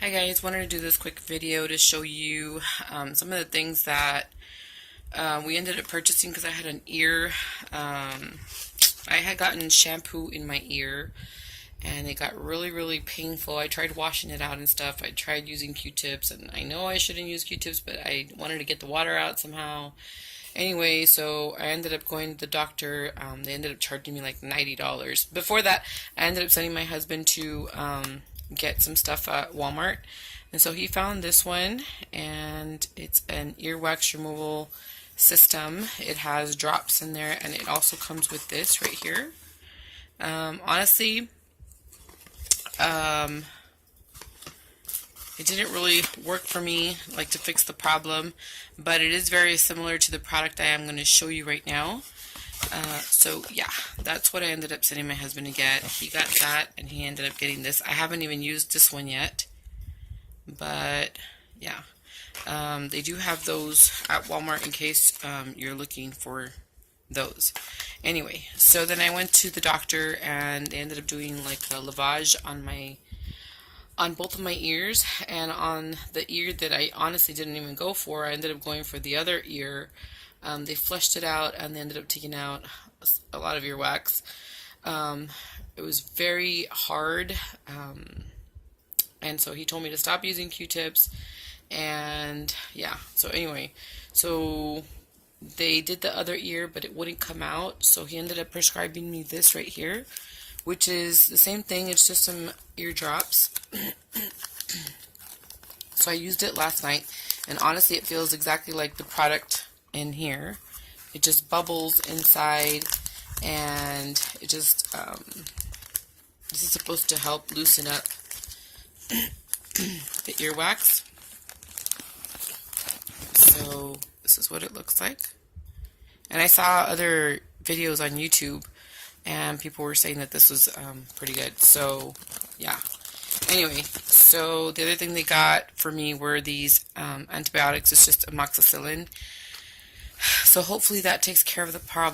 Hi guys, wanted to do this quick video to show you some of the things that we ended up purchasing because I had an ear. I had gotten shampoo in my ear and it got really painful. I tried washing it out and stuff. I tried using Q-tips, and I know I shouldn't use Q-tips, but I wanted to get the water out somehow. Anyway, so I ended up going to the doctor. They ended up charging me like $90. Before that, I ended up sending my husband to get some stuff at Walmart, and so he found this one, and it's an earwax removal system. It has drops in there, and it also comes with this right here. Honestly, it didn't really work for me, like, to fix the problem, but it is very similar to the product I am going to show you right now. So yeah, that's what I ended up sending my husband to get. He got that, and he ended up getting this. I haven't even used this one yet, but yeah, they do have those at Walmart in case you're looking for those. Anyway, so then I went to the doctor, and they ended up doing like a lavage on both of my ears, and on the ear that I honestly didn't even go for, I ended up going for the other ear. They flushed it out, and they ended up taking out a lot of earwax. It was very hard, and so he told me to stop using Q-tips, and yeah, so anyway, so they did the other ear, but it wouldn't come out, so he ended up prescribing me this right here, which is the same thing. It's just some ear drops. So I used it last night, and honestly it feels exactly like the product in here. It just bubbles inside, and it just this is supposed to help loosen up the earwax. So this is what it looks like, and I saw other videos on YouTube and people were saying that this was pretty good. So yeah, anyway, so the other thing they got for me were these antibiotics. It's just amoxicillin. So hopefully that takes care of the problem.